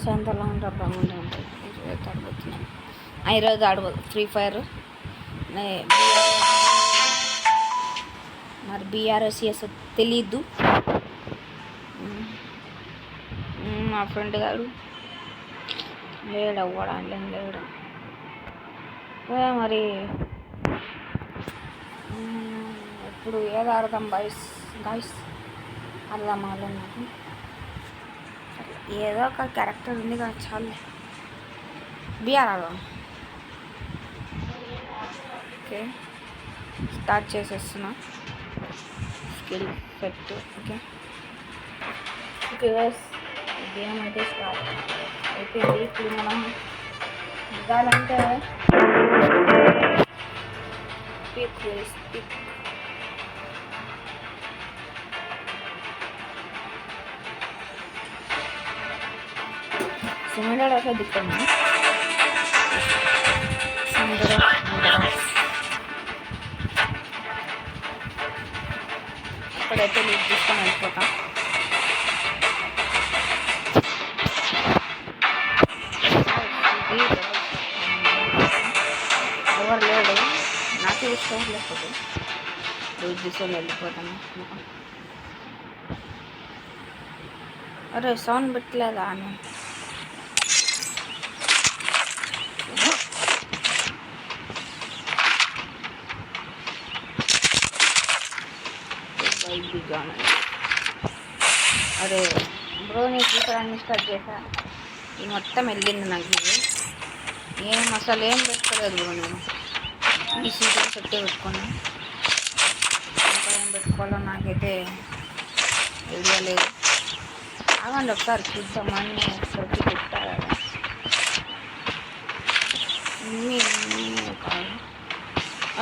సాయంత్రం ఉంటా బాగుండే ఉంటుంది. తగ్గుతున్నాను ఈరోజు ఆడబోదు ఫ్రీ ఫైర్ మరి బీఆర్ఎస్ఎస్ తెలీదు. మా ఫ్రెండ్ గారు లేడు, అవ్వడానికి లేడు మరి. ఇప్పుడు ఏదో అర్థం గాయస్ అర్థం అవ్వలేదు నాకు. ఏదో ఒక క్యారెక్టర్ ఉంది కదా, చాలు బీఆర్ ఆడదాం. ఓకే స్టార్ట్ చేసేస్తున్నా. Skill set okay guys, game అయితే స్టార్ట్ అయిపోయింది. ఇప్పుడు మనం దిగాలంటే పిక్ సిమెంట్ అట్లా దిక్కాము. అక్కడైతే లీక్ తీసుకొని వెళ్ళిపోతాం. ఎవరు లేడు, నాకు ఇష్టం లేకపోతే లీక్ తీసుకొని వెళ్ళిపోతాను. అరే సౌండ్ పెట్టలేదా అని అరే బ్రో, నేను చూసాను స్టార్ట్ చేశా, ఇది మొత్తం వెళ్ళింది నాకు. ఇది అసలు ఏం పెట్టుకోలేదు బ్రో, నేను ఈ సీజన్ సెట్టే పెట్టుకున్నాను. ఇంకా ఏం పెట్టుకోవాలో నాకైతే ఐడియా లేదు. ఆగండి ఒకసారి చూద్దామని ఒకసారి పెట్టారు కాదు.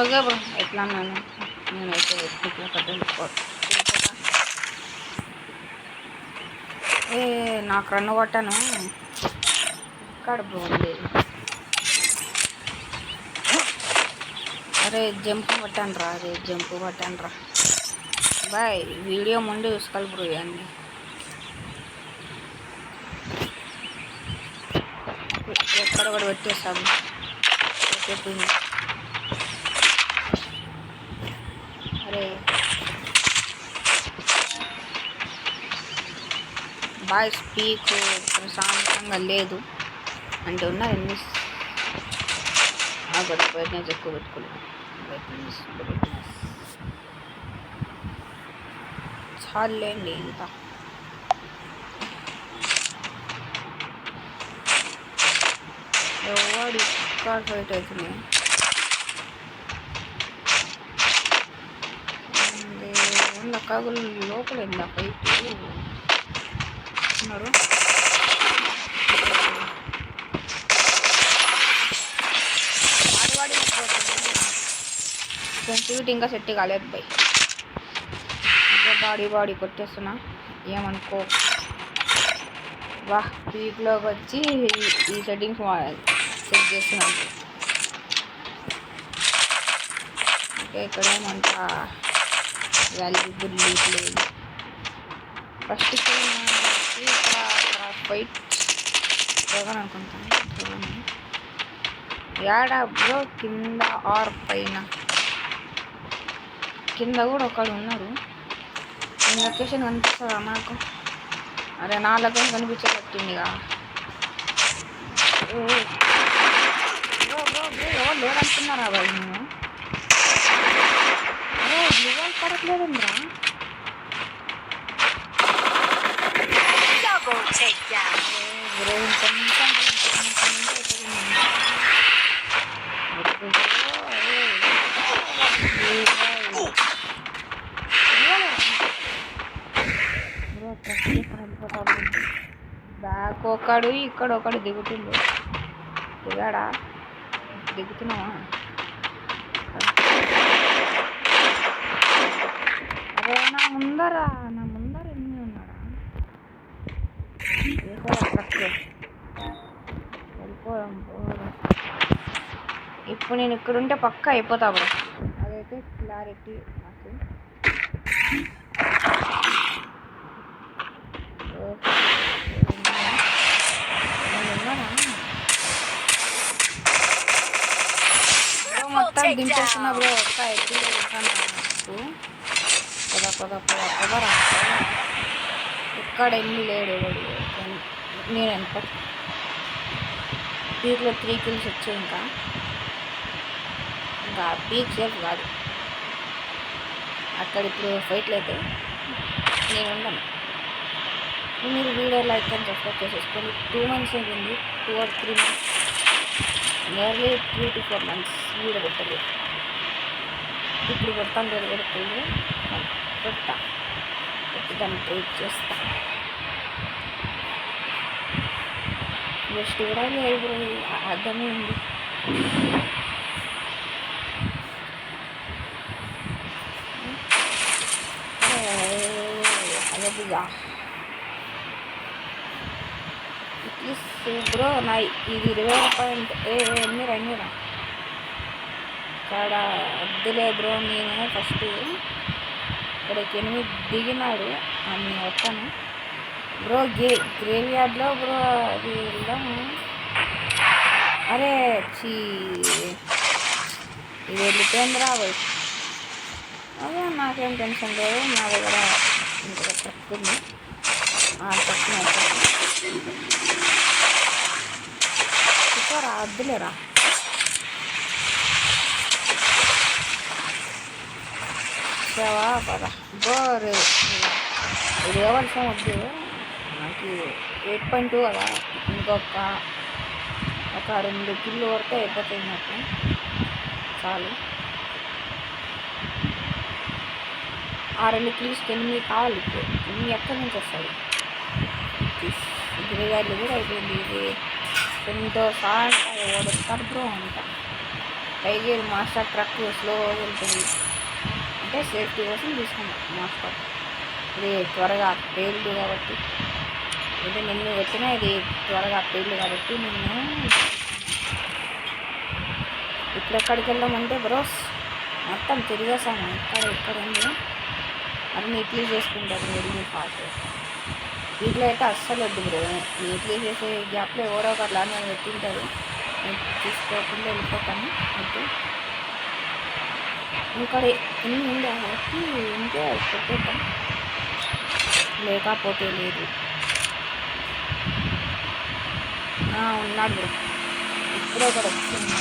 ఓకే బ్రో, ఎట్లా నేనైతే ఇట్లా కట్టించుకోవచ్చు. నాకు రన్ను కొట్టాను ఇక్కడ బాగుంది. అరే జంప్ పట్టాను రా, బాయ్. వీడియో ముందు చూసుకోవాలి బ్రో ఇవన్నీ. ఎక్కడ కూడా పెట్టేసాము. అరే బాయ్, స్పీక్ ప్రశాంతంగా లేదు అంటే ఉన్నారు ఎన్ని బ్రైట్నెస్ ఎక్కువ పెట్టుకోలేదు. చాలండి ఇంత. ఎవడు ఇక్కడ ఫైట్ అవుతున్నాయి. కాగులు లోపల ఫైట్ ఉన్నారు. సెన్సిటివిటీ ఇంకా సెట్ కాలేదు బై. బాడీ కొట్టేస్తున్నా, ఏమనుకో. వా పీక్లోకి వచ్చి ఈ సెట్టింగ్స్ సెట్ చేస్తున్నాను. ఓకే ఇక్కడ ఏమంతా వాల్యుబుల్ లేదు. ఫస్ట్ ఇక్కడ ఫైట్ చూడాలని అనుకుంటాను. యాడా బ్రో, కింద ఆర్ పైన? కింద కూడా ఒకడు ఉన్నారు. ఈ లొకేషన్ కనిపిస్తుందా నాకు? అరే నా లొకేషన్ కనిపించబట్టిందిగా. ఎవరు లేదనుకున్నారా బాయ్? నేను అరే బ్లూ పడట్లేదురా. బ్యాక్ ఒకడు, ఇక్కడ ఒకడు దిగుతుండు. దిగాడా? దిగుతున్నావా? అరే నా ముందర ఎన్ని ఉన్నాడా? వెళ్ళిపోదాం. ఇప్పుడు నేను ఇక్కడ ఉంటే పక్కా అయిపోతా బ్రో, అదైతే క్లారిటీ నాకు. దింపేస్తున్నా బ్రో. ఒక్క ఎత్తులో ఉంటాను పొదరా ఇక్కడ ఎన్ని లేడు వాడు. నేను ఎంత పీక్లో 3 kills వచ్చాయి. ఇంకా పీక్ సేఫ్ కాదు అక్కడ. ఇప్పుడు ఫైట్లు అయితే నేను ఉండను. మీరు వీడియో లైక్ అని సబ్స్క్రైబ్ చేసేసుకోండి. 2 months అయింది, 2 or 3 months, nearly 3 to 4 months video పెట్టలేదు. ఇప్పుడు పెడతాను, లేదు పెడుతుంది దాన్ని ట్రీట్ చేస్తా. జస్ట్ కూడా లేదు, అర్థమే ఉంది. అదిగా బ్రో నా ఇది 20 పాయింట్ ఎన్నిరా ఇక్కడ వద్దులే బ్రో. నేను ఫస్ట్ ఇక్కడికి 8 దిగినాడు అన్ని వచ్చాను బ్రో. గ్రేవ్ యార్డ్లో బ్రో అది వెళ్దాము. అరే ఇది వెళ్ళిపోయింది రాబోయ్. అదే నాకేం టెన్షన్ లేదు, నా దగ్గర ఇంకొక ట్రక్ ఉంది. ఆ ట్రక్ రా వద్దులేరా. పద బోరు ఇది ఇవ్వాల్సిన వద్దు నాకు. 8.2 కదా, ఇంకొక 2 kills వరకు అయిపోతాయి నాకు, చాలు. ఆ 2 killsకి 8 కావాలి. ఇప్పుడు 8 ఎక్కడి నుంచి వస్తాయి? గ్రేవ్యార్డ్లు కూడా అయిపోయింది. ఇది ఎంతో సార్ ఓడతారు బ్రో అంట. పైగా మాస్టర్ ట్రక్ స్లో వెళ్తుంది అంటే సేఫ్టీ కోసం తీసుకున్నాం మాస్టర్. ఇది త్వరగా పేర్లు కాబట్టి, ఇది నిన్ను వచ్చినా ఇది త్వరగా పేర్లు కాబట్టి నిన్ను ఇప్పుడెక్కడికి వెళ్దామంటే బ్రోస్ మొత్తం తిరిగేసాను. ఇక్కడ ఉంది అన్నీ క్లీన్ చేసుకుంటారు వెరీ ఫాస్ట్. వీటిలో అయితే అస్సలు వద్దు బ్రో. నీట్లీ చేసే గ్యాప్లో ఎవరో ఒకట్లా నేను పెట్టింటారు, నేను తీసుకోకుండా వెళ్ళిపోతాను. వద్దు ఇక్కడ ఎన్ని ఉండే కాబట్టి ఉంటే పెట్టేద్దాం, లేకపోతే లేదు. ఉన్నాడు బ్రో, ఇప్పుడే కూడా వచ్చింది.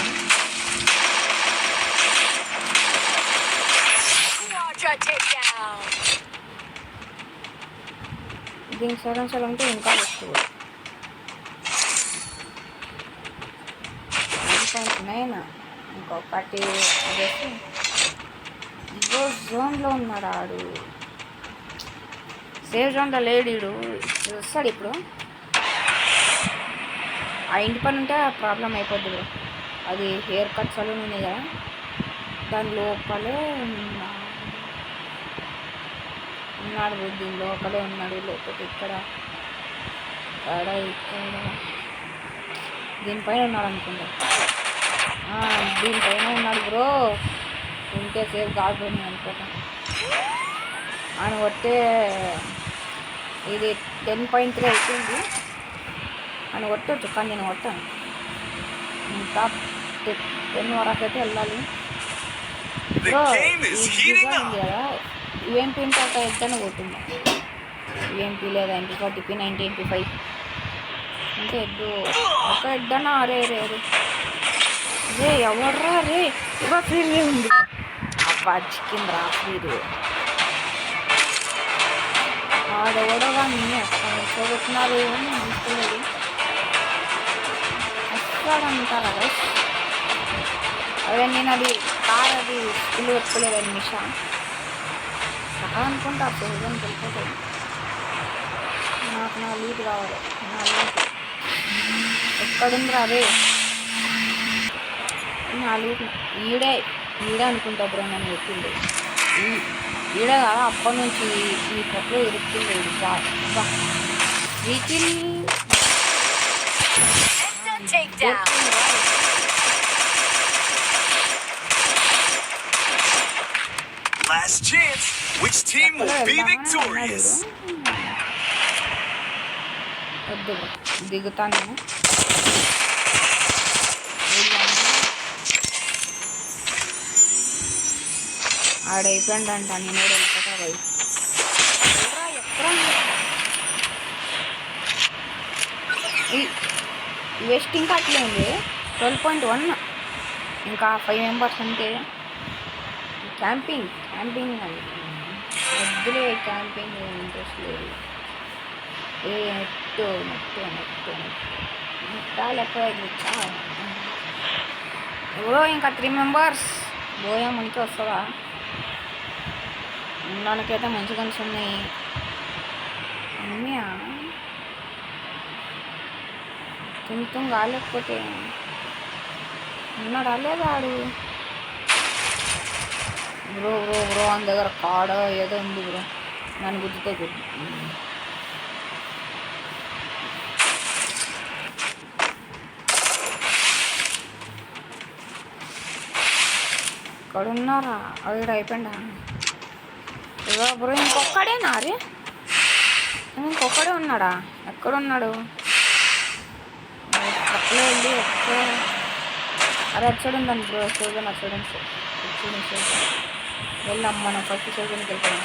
దీనికి సగం ఉంటే ఇంకా వస్తుంది. 9.9 ఇంకొకటి వచ్చేసి ఇగో జోన్లో ఉన్నాడు ఆడు. సేఫ్ జోన్లో లేడీడు వస్తాడు ఇప్పుడు. ఆ ఇంటి పని ఉంటే ప్రాబ్లం అయిపోద్ది బ్రో. అది హెయిర్ కట్ సలూన్ ఉంది కదా, దాని లోపలే ఉన్నాడు. దీని లోపలే ఉన్నాడు. లేకపోతే ఇక్కడ దీనిపైన ఉన్నాడు అనుకుంటా. దీనిపైన ఉన్నాడు బ్రో. ఉంటే సేఫ్ కాదు నేను అనుకుంటా. ఆయన కొట్టే ఇది 10.3 అయిపోయింది. ఆయన కొట్టచ్చు, కానీ నేను కొట్టాను. ఇంకా 10 వరకు అయితే వెళ్ళాలి బ్రో. ఉంది కదా UMP ఉంటే ఒక ఎద్దన కొట్టింది. UMP లేదా MP40 90 MP5 అంటే ఎద్దు ఒక ఎద్దన. అరే ఎవర్రా రే ఇవ్వ ఫీరే ఉంది. అబ్బా చికెన్ రా ఫీరు ఆడెవడో కానీ చూడుతున్నారు. ఏమని తీసుకోలేదు వస్తాడంటారా? అదే నేను అది కార్ అది స్కూల్ పెట్టుకోలేదు నిమిషా అనుకుంటా. ప్రజెంట్ వెళ్ళిపోతుంది. నాకు 4 లీటర్ కావాలి. 4 లీటర్ ఎక్కడుందిరా అదే? 4 లీటర్ ఈడే అనుకుంటా బ్రో. నన్ను పెట్టింది ఈడే కదా, అప్పటి నుంచి ఈ పట్లు ఇరుక్కింది. వీకిల్ Last chance. Which team will be victorious? దిగుతాను. ఆడైపోయిందంట నేను వెళ్ళిపోతా పోయి ఎక్కడ ఈ వెస్ట్ ఇంకా అట్లే ఉంది 12.1 ఇంకా 5 మెంబర్స్ అంతే క్యాంపింగ్ అని వద్దులే క్యాంపింగ్ ఇంట్రెస్ట్ లేదు నెట్టాలి ఎక్కడ ఎవరో ఇంకా 3 మెంబర్స్ బోయా మనకి వస్తుందా ఉండడానికైతే మంచి కన్స్ ఉన్నాయి అన్నీయా తింటం కాలేకపోతే ఉన్నాడా లేదా ఆడు బ్రో అని దగ్గర కాడ ఏదో ఉంది బ్రో నన్ను గుర్తుతో గుర్తు ఇక్కడ ఉన్నారా అక్కడ అయిపోయిందా బ్రో ఇంకొక్కడేనా అరే ఇంకొక్కడే ఉన్నాడా ఎక్కడున్నాడు అట్లే వెళ్ళి అరే అచ్చడు ఉందండి బ్రో చూడండి అచ్చడు వెళ్ళాం మనం ఫస్ట్ చూడడానికి వెళ్తాం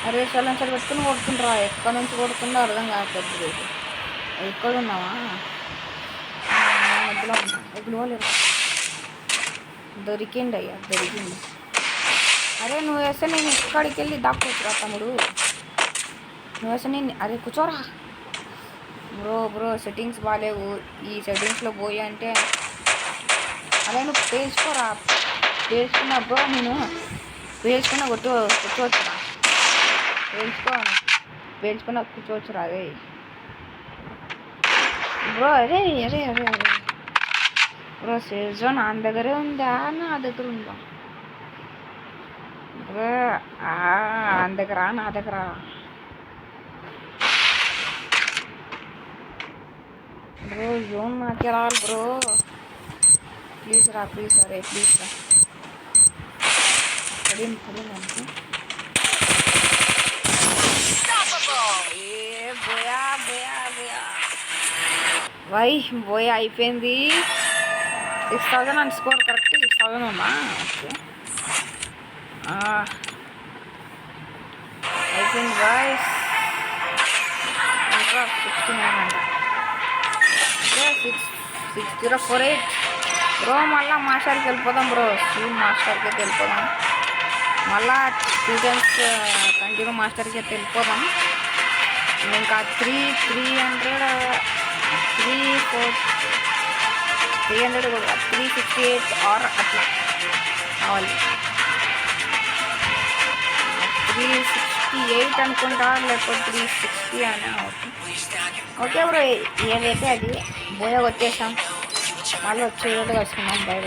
అరే చల్లని సరి పెట్టుకుని కొడుతుండ్రా ఎక్కడి నుంచి కొడుతుందో అర్థం కావట్లేదు ఎక్కడ ఉన్నావా మధ్యలో ఎగ్గులోలేదు దొరికింది అరే నువ్వు వేస్తే నేను ఇక్కడికి వెళ్ళి దాక్కోవచ్చురా తమ్ముడు నువ్వు వేస్తే నేను అరే కూర్చోరా బ్రో సెట్టింగ్స్ బాగాలేవు ఈ సెట్టింగ్స్లో పోయి అంటే అదే నువ్వు పేల్చుకున్నా బ్రో నేను పేల్చుకున్నా కూర్చోవచ్చురా పేల్చుకున్నా కూర్చోవచ్చురా అదే బ్రో అరే బ్రో సేఫ్ నా దగ్గరే ఉందా నా దగ్గర ఉందా బ్రో నా దగ్గర బ్రో జోన్ నాకే రావాలి బ్రో ప్లీజ్ రా అరే ప్లీజ్ రా పడింది బోయా అయిపోయింది 6,000 అండ్ స్కోర్ కరెక్ట్ 6,000 అమ్మా ఓకే అయిపోయింది బాయ్స్ ఇంకా 6048 బ్రో మళ్ళీ మాస్టర్కి వెళ్ళిపోదాం బ్రో మాస్టర్కి అయితే వెళ్ళిపోదాం మళ్ళా 2 times కంటిన్యూ మాస్టర్కి అయితే వెళ్ళిపోదాం ఇంకా 300 కూడా 358 ఆర్ అట్లా కావాలి 368 అనుకుంటా లేకపోతే 360 అని ఓకే బ్రో ఏదైతే అది బోయా వచ్చేసాం మళ్ళీ వచ్చేటట్టు కలుసుకున్నాం బై